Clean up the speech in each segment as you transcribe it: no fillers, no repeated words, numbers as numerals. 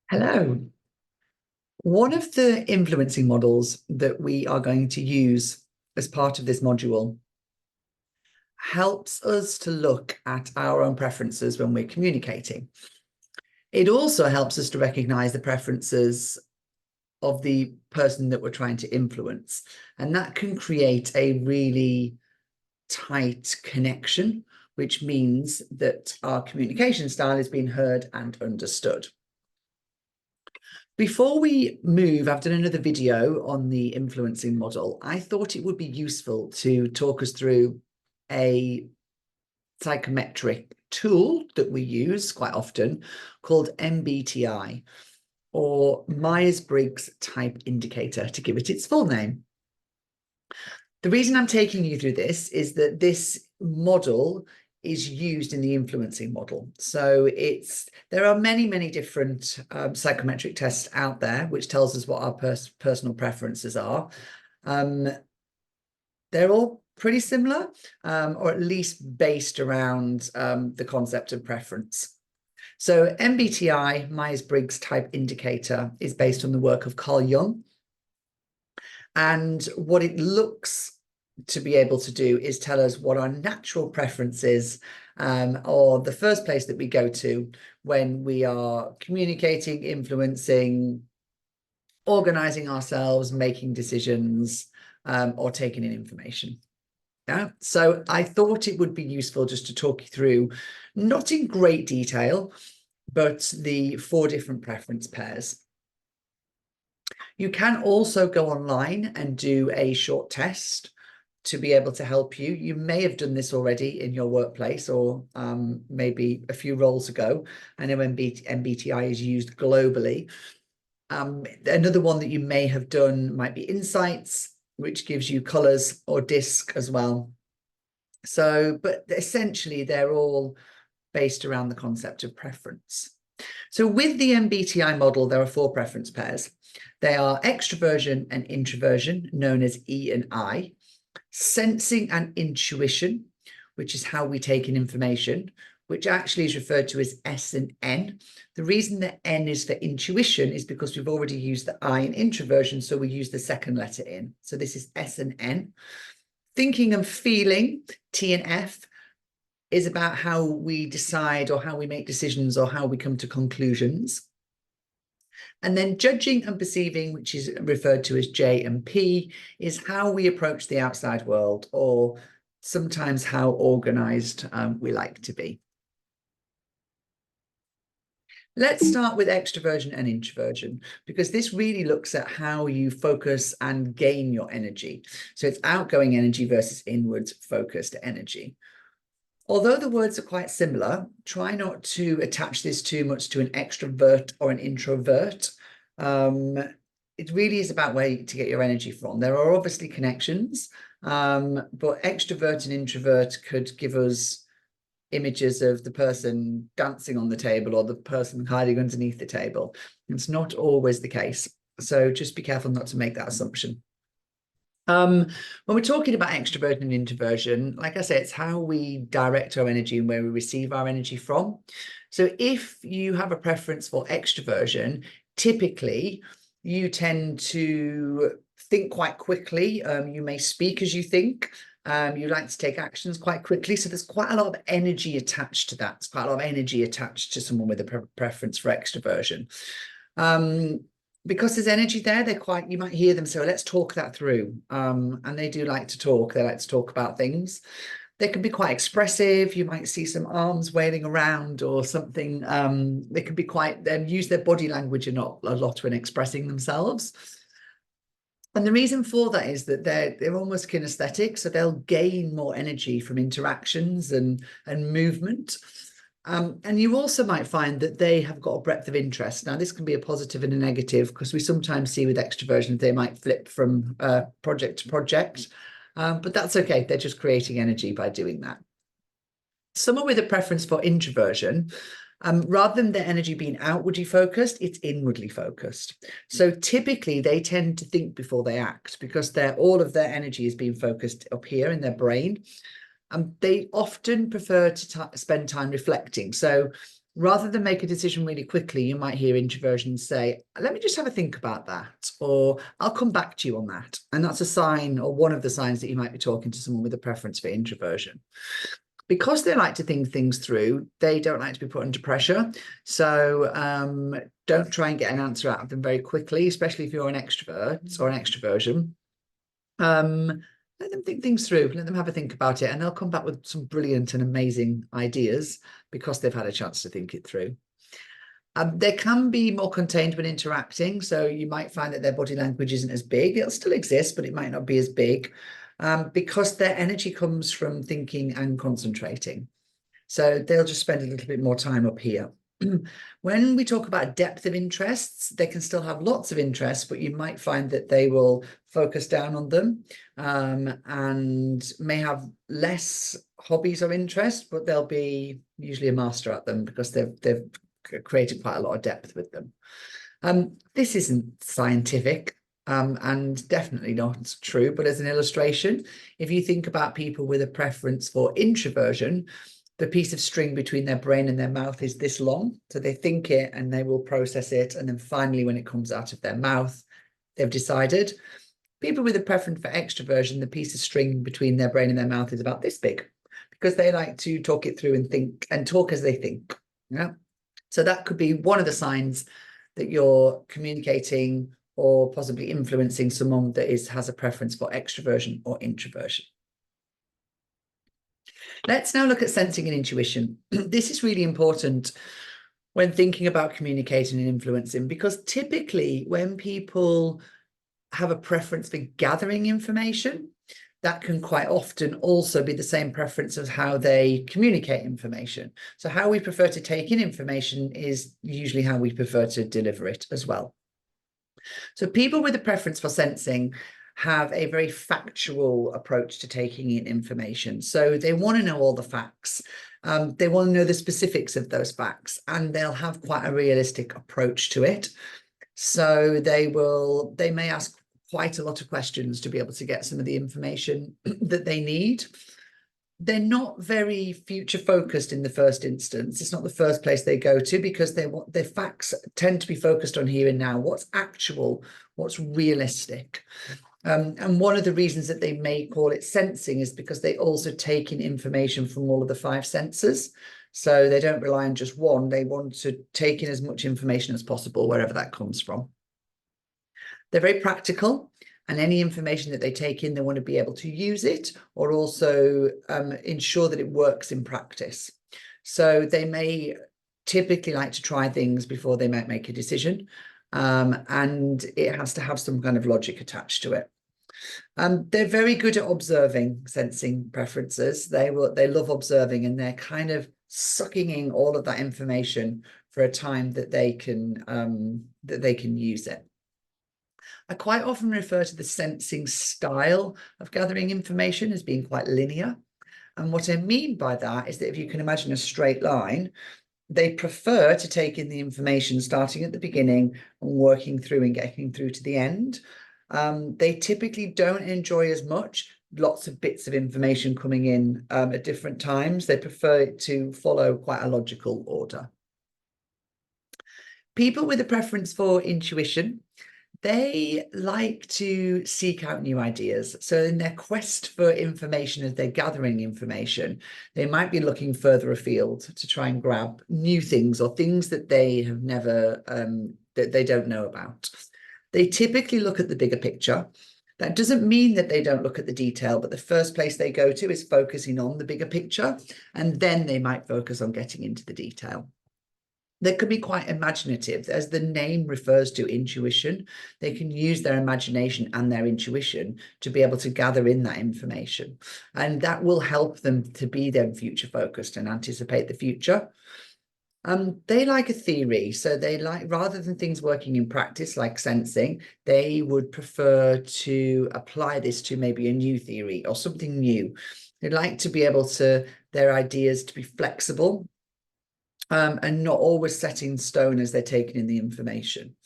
Hello. One of the influencing models that we are going to use as part of this module helps us to look at our own preferences when we're communicating. It also helps us to recognize the preferences of the person that we're trying to influence. And that can create a really tight connection, which means that our communication style is being heard and understood. Before we move, I've done another video on the influencing model. I thought it would be useful to talk us through a psychometric tool that we use quite often called MBTI, or Myers-Briggs Type Indicator, to give it its full name. The reason I'm taking you through this is that this model is used in the influencing model. So there are many different psychometric tests out there, which tells us what our personal preferences are. They're all pretty similar, or at least based around the concept of preference. So MBTI, Myers-Briggs Type Indicator, is based on the work of Carl Jung. And what it looks to be able to do is tell us what our natural preference is, or the first place that we go to when we are communicating, influencing, organizing ourselves, making decisions, or taking in information. Yeah, so I thought it would be useful just to talk you through, not in great detail, but the 4 different preference pairs. You can also go online and do a short test to be able to help you. You may have done this already in your workplace, or maybe a few roles ago. I know MBTI is used globally. Another one that you may have done might be Insights, which gives you colors, or DISC as well. So, but essentially they're all based around the concept of preference. So with the MBTI model, there are 4 preference pairs. They are extroversion and introversion, known as E and I, sensing and intuition, which is how we take in information, which actually is referred to as S and N. The reason that N is for intuition is because we've already used the I in introversion, so we use the second letter in. So this is S and N. Thinking and feeling, T and F, is about how we decide or how we make decisions or how we come to conclusions. And then judging and perceiving, which is referred to as J and P, is how we approach the outside world, or sometimes how organized we like to be. Let's start with extroversion and introversion, because this really looks at how you focus and gain your energy. So it's outgoing energy versus inwards focused energy. Although the words are quite similar, try not to attach this too much to an extrovert or an introvert. It really is about where to get your energy from. There are obviously connections, but extrovert and introvert could give us images of the person dancing on the table or the person hiding underneath the table. It's not always the case. So just be careful not to make that assumption. When we're talking about extroversion and introversion, like I say, it's how we direct our energy and where we receive our energy from. So if you have a preference for extroversion, typically you tend to think quite quickly. You may speak as you think. You like to take actions quite quickly. So there's quite a lot of energy attached to that. There's quite a lot of energy attached to someone with a preference for extroversion. Because there's energy there, you might hear them say, let's talk that through. And they do like to talk. They like to talk about things. They can be quite expressive. You might see some arms wailing around or something. They can be use their body language a lot when expressing themselves. And the reason for that is that they're almost kinesthetic. So they'll gain more energy from interactions and movement. And you also might find that they have got a breadth of interest. Now, this can be a positive and a negative, because we sometimes see with extroversion, they might flip from project to project, but that's okay. They're just creating energy by doing that. Someone with a preference for introversion, rather than their energy being outwardly focused, it's inwardly focused. So typically they tend to think before they act, because all of their energy is being focused up here in their brain. They often prefer to spend time reflecting. So Rather than make a decision really quickly, you might hear introversions say, let me just have a think about that, or I'll come back to you on that. And that's a sign, or one of the signs, that you might be talking to someone with a preference for introversion. Because they like to think things through, they don't like to be put under pressure. So don't try and get an answer out of them very quickly, especially if you're an extrovert or an extroversion. Let them think things through, let them have a think about it, and they'll come back with some brilliant and amazing ideas because they've had a chance to think it through. They can be more contained when interacting, so you might find that their body language isn't as big. It'll still exist, but it might not be as big because their energy comes from thinking and concentrating. So they'll just spend a little bit more time up here. When we talk about depth of interests, they can still have lots of interests, but you might find that they will focus down on them and may have less hobbies or interests, but they'll be usually a master at them because they've created quite a lot of depth with them. This isn't scientific and definitely not true, but as an illustration, if you think about people with a preference for introversion, the piece of string between their brain and their mouth is this long. So they think it and they will process it. And then finally, when it comes out of their mouth, they've decided. People with a preference for extroversion, the piece of string between their brain and their mouth is about this big because they like to talk it through and think and talk as they think. Yeah. So that could be one of the signs that you're communicating or possibly influencing someone that has a preference for extroversion or introversion. Let's now look at sensing and intuition. This is really important when thinking about communicating and influencing, because typically when people have a preference for gathering information, that can quite often also be the same preference as how they communicate information. So how we prefer to take in information is usually how we prefer to deliver it as well. So people with a preference for sensing have a very factual approach to taking in information. So they want to know all the facts. They want to know the specifics of those facts, and they'll have quite a realistic approach to it. So they may ask quite a lot of questions to be able to get some of the information that they need. They're not very future focused in the first instance. It's not the first place they go to because their facts tend to be focused on here and now. What's actual, what's realistic. And one of the reasons that they may call it sensing is because they also take in information from all of the 5 senses. So they don't rely on just one. They want to take in as much information as possible, wherever that comes from. They're very practical, and any information that they take in, they want to be able to use it or also ensure that it works in practice. So they may typically like to try things before they might make a decision, and it has to have some kind of logic attached to it. They're very good at observing, sensing preferences. They love observing, and they're kind of sucking in all of that information for a time that they can use it. I quite often refer to the sensing style of gathering information as being quite linear. And what I mean by that is that if you can imagine a straight line, they prefer to take in the information starting at the beginning and working through and getting through to the end. They typically don't enjoy as much lots of bits of information coming in at different times. They prefer it to follow quite a logical order. People with a preference for intuition, they like to seek out new ideas. So in their quest for information, as they're gathering information, they might be looking further afield to try and grab new things or things that they have never, that they don't know about. They typically look at the bigger picture. That doesn't mean that they don't look at the detail, but the first place they go to is focusing on the bigger picture, and then they might focus on getting into the detail. They could be quite imaginative. As the name refers to, intuition, they can use their imagination and their intuition to be able to gather in that information. And that will help them to be then future focused and anticipate the future. They like a theory. So they like, rather than things working in practice like sensing, they would prefer to apply this to maybe a new theory or something new. They like to be able to, their ideas to be flexible. And not always set in stone as they're taking in the information.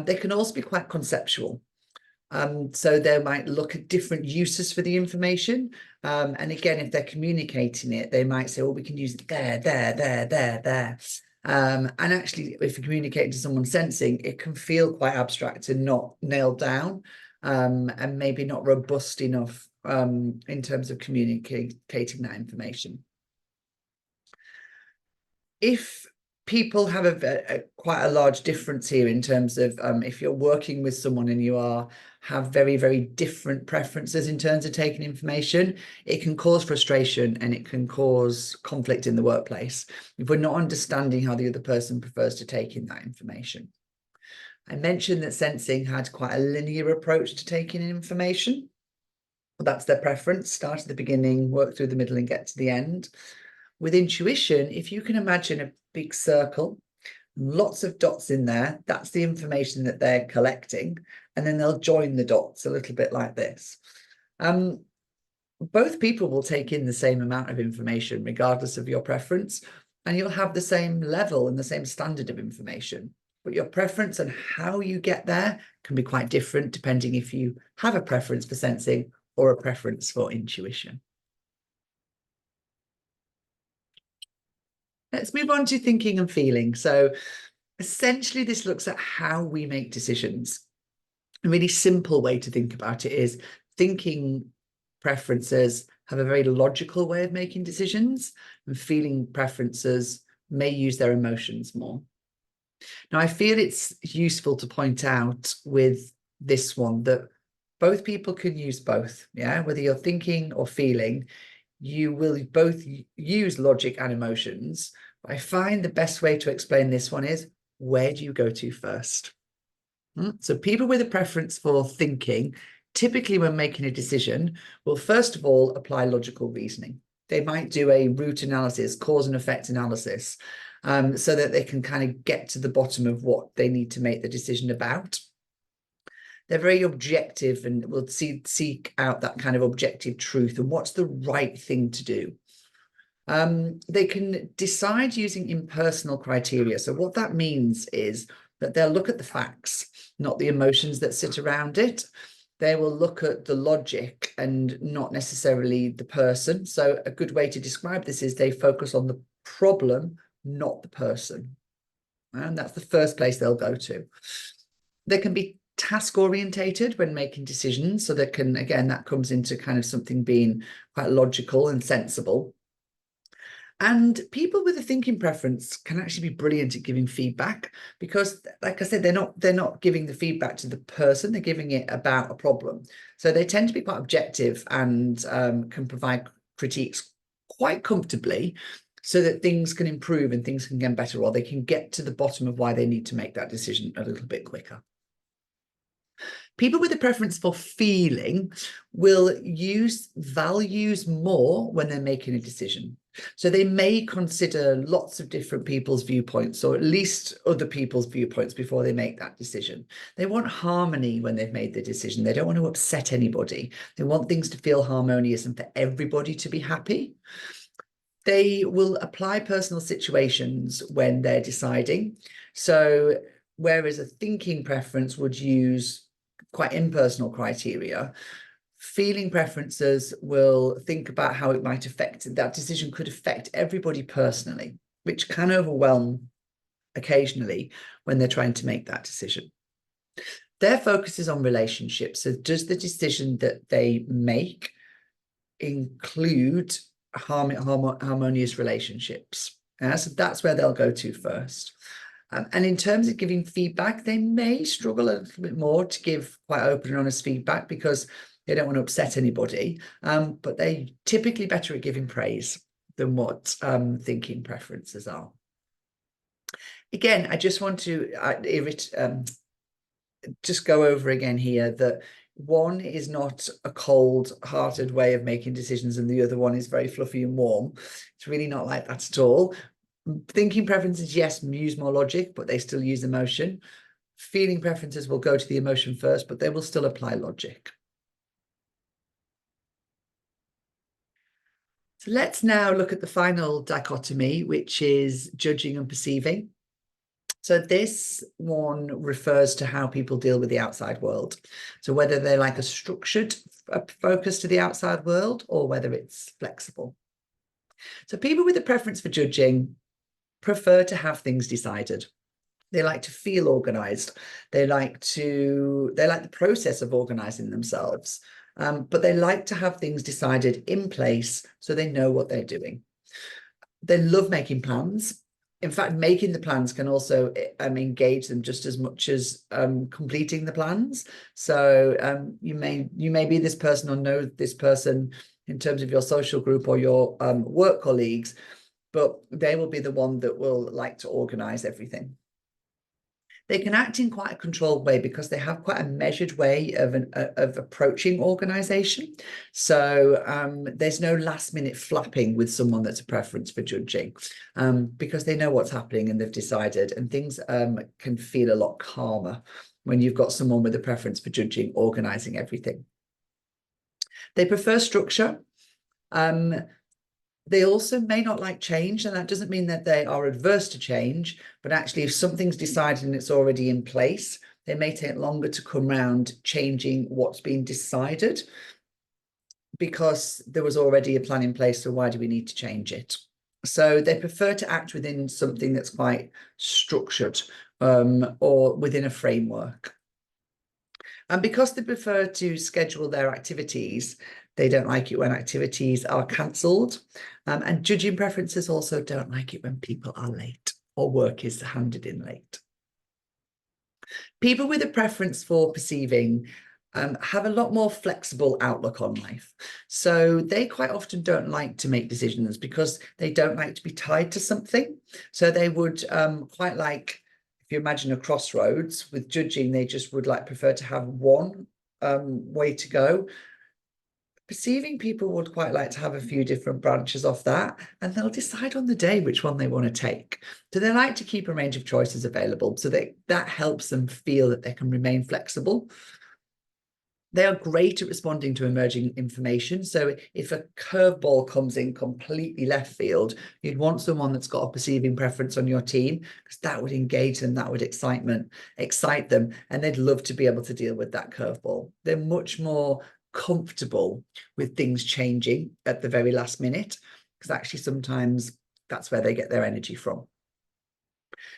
They can also be quite conceptual. So they might look at different uses for the information. And again, if they're communicating it, they might say, oh, we can use it there. And actually, if you're communicating to someone sensing, it can feel quite abstract and not nailed down, and maybe not robust enough in terms of communicating that information. If people have quite a large difference here in terms of if you're working with someone and have very, very different preferences in terms of taking information, it can cause frustration and it can cause conflict in the workplace if we're not understanding how the other person prefers to take in that information. I mentioned that sensing had quite a linear approach to taking in information. Well, that's their preference, start at the beginning, work through the middle and get to the end. With intuition, if you can imagine a big circle, lots of dots in there, that's the information that they're collecting, and then they'll join the dots a little bit like this. Both people will take in the same amount of information regardless of your preference, and you'll have the same level and the same standard of information. But your preference and how you get there can be quite different depending if you have a preference for sensing or a preference for intuition. Let's move on to thinking and feeling. So essentially, this looks at how we make decisions. A really simple way to think about it is thinking preferences have a very logical way of making decisions, and feeling preferences may use their emotions more. Now, I feel it's useful to point out with this one that both people can use both. Yeah, whether you're thinking or feeling, you will both use logic and emotions. I find the best way to explain this one is, where do you go to first? So people with a preference for thinking, typically when making a decision, will first of all apply logical reasoning. They might do a root analysis, cause and effect analysis, so that they can kind of get to the bottom of what they need to make the decision about. They're very objective and will seek out that kind of objective truth and what's the right thing to do. They can decide using impersonal criteria. So what that means is that they'll look at the facts, not the emotions that sit around it. They will look at the logic and not necessarily the person. So a good way to describe this is they focus on the problem, not the person. And that's the first place they'll go to. They can be task orientated when making decisions. So they can, again, that comes into kind of something being quite logical and sensible. And people with a thinking preference can actually be brilliant at giving feedback because, like I said, they're not giving the feedback to the person, they're giving it about a problem. So they tend to be quite objective and can provide critiques quite comfortably so that things can improve and things can get better, or they can get to the bottom of why they need to make that decision a little bit quicker. People with a preference for feeling will use values more when they're making a decision. So they may consider lots of different people's viewpoints, or at least other people's viewpoints before they make that decision. They want harmony when they've made the decision. They don't want to upset anybody. They want things to feel harmonious and for everybody to be happy. They will apply personal situations when they're deciding. So whereas a thinking preference would use quite impersonal criteria, feeling preferences will think about how it might affect, that decision could affect everybody personally, which can overwhelm occasionally when they're trying to make that decision. Their focus is on relationships. So does the decision that they make include harmonious relationships? So that's where they'll go to first. And in terms of giving feedback, they may struggle a little bit more to give quite open and honest feedback because they don't want to upset anybody, but they're typically better at giving praise than what thinking preferences are. Again, I just want to just go over again here that one is not a cold-hearted way of making decisions and the other one is very fluffy and warm. It's really not like that at all. Thinking preferences, yes, use more logic, but they still use emotion. Feeling preferences will go to the emotion first, but they will still apply logic. So let's now look at the final dichotomy, which is judging and perceiving. So this one refers to how people deal with the outside world. So whether they're like a structured focus to the outside world or whether it's flexible. So people with a preference for judging prefer to have things decided. They like to feel organized. They like the process of organizing themselves. But they like to have things decided in place so they know what they're doing. They love making plans. In fact, making the plans can also engage them just as much as completing the plans. So you may be this person or know this person in terms of your social group or your work colleagues, but they will be the one that will like to organize everything. They can act in quite a controlled way because they have quite a measured way of approaching organization. So there's no last minute flapping with someone that's a preference for judging because they know what's happening and they've decided, and things can feel a lot calmer when you've got someone with a preference for judging, organizing everything. They prefer structure. They also may not like change, and that doesn't mean that they are adverse to change, but actually if something's decided and it's already in place, they may take longer to come around changing what's been decided because there was already a plan in place, so why do we need to change it? So they prefer to act within something that's quite structured or within a framework. And because they prefer to schedule their activities, they don't like it when activities are cancelled. And judging preferences also don't like it when people are late or work is handed in late. People with a preference for perceiving have a lot more flexible outlook on life. So they quite often don't like to make decisions because they don't like to be tied to something. So they would quite like, if you imagine a crossroads with judging, they just would prefer to have one way to go. Perceiving people would quite like to have a few different branches off that, and they'll decide on the day which one they want to take. So they like to keep a range of choices available so that helps them feel that they can remain flexible. They are great at responding to emerging information. So if a curveball comes in completely left field, you'd want someone that's got a perceiving preference on your team because that would engage them, that would excite them, and they'd love to be able to deal with that curveball. They're much more comfortable with things changing at the very last minute because actually sometimes that's where they get their energy from.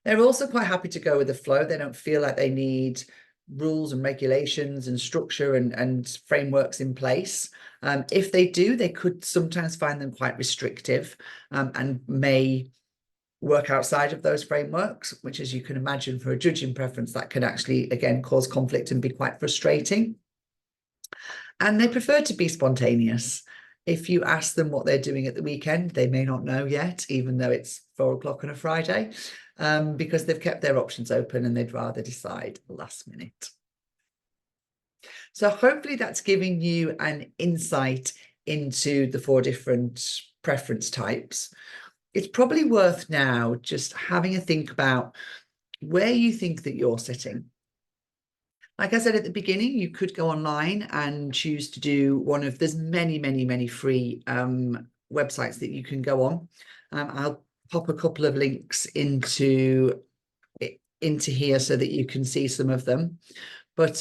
They're also quite happy to go with the flow. They don't feel like they need rules and regulations and structure and frameworks in place. If they do, they could sometimes find them quite restrictive and may work outside of those frameworks, which, as you can imagine, for a judging preference, that can actually, again, cause conflict and be quite frustrating. And they prefer to be spontaneous. If you ask them what they're doing at the weekend, they may not know yet, even though it's 4 o'clock on a Friday, because they've kept their options open and they'd rather decide last minute. So hopefully that's giving you an insight into the 4 different preference types. It's probably worth now just having a think about where you think that you're sitting. Like I said at the beginning, you could go online and choose to do there's many free websites that you can go on. I'll pop a couple of links into here so that you can see some of them. But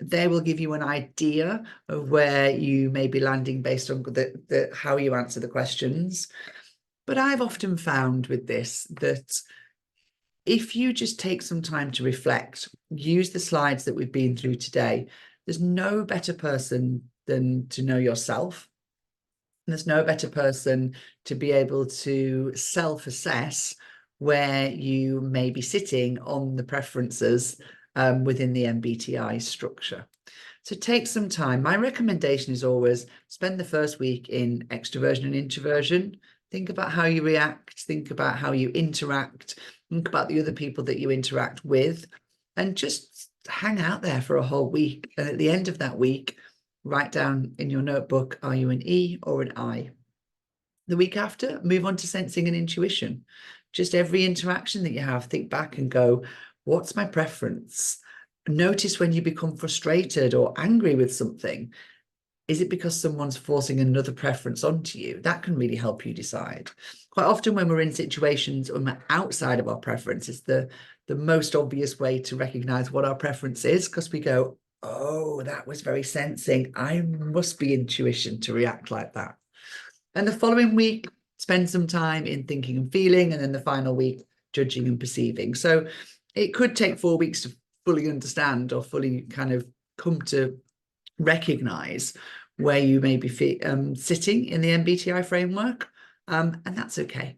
they will give you an idea of where you may be landing based on how you answer the questions. But I've often found with this that if you just take some time to reflect, use the slides that we've been through today, there's no better person than to know yourself. There's no better person to be able to self-assess where you may be sitting on the preferences within the MBTI structure. So take some time. My recommendation is always spend the first week in extraversion and introversion. Think about how you react, think about how you interact, think about the other people that you interact with, and just hang out there for a whole week. And at the end of that week, write down in your notebook, are you an E or an I? The week after, move on to sensing and intuition. Just every interaction that you have, think back and go, what's my preference? Notice when you become frustrated or angry with something. Is it because someone's forcing another preference onto you? That can really help you decide. Quite often when we're in situations when we're outside of our preference, it's the most obvious way to recognize what our preference is, because we go, oh, that was very sensing. I must be intuition to react like that. And the following week, spend some time in thinking and feeling, and then the final week judging and perceiving. So it could take 4 weeks to fully understand or fully kind of come to recognize where you may be sitting in the MBTI framework, and that's okay.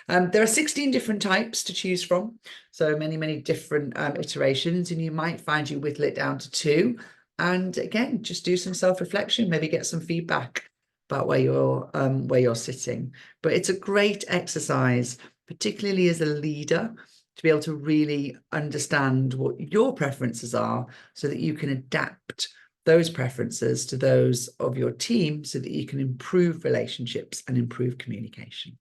There are 16 different types to choose from, so many different iterations, and you might find you whittle it down to 2. And again, just do some self-reflection, maybe get some feedback about where you're sitting. But it's a great exercise, particularly as a leader, to be able to really understand what your preferences are so that you can adapt those preferences to those of your team so that you can improve relationships and improve communication.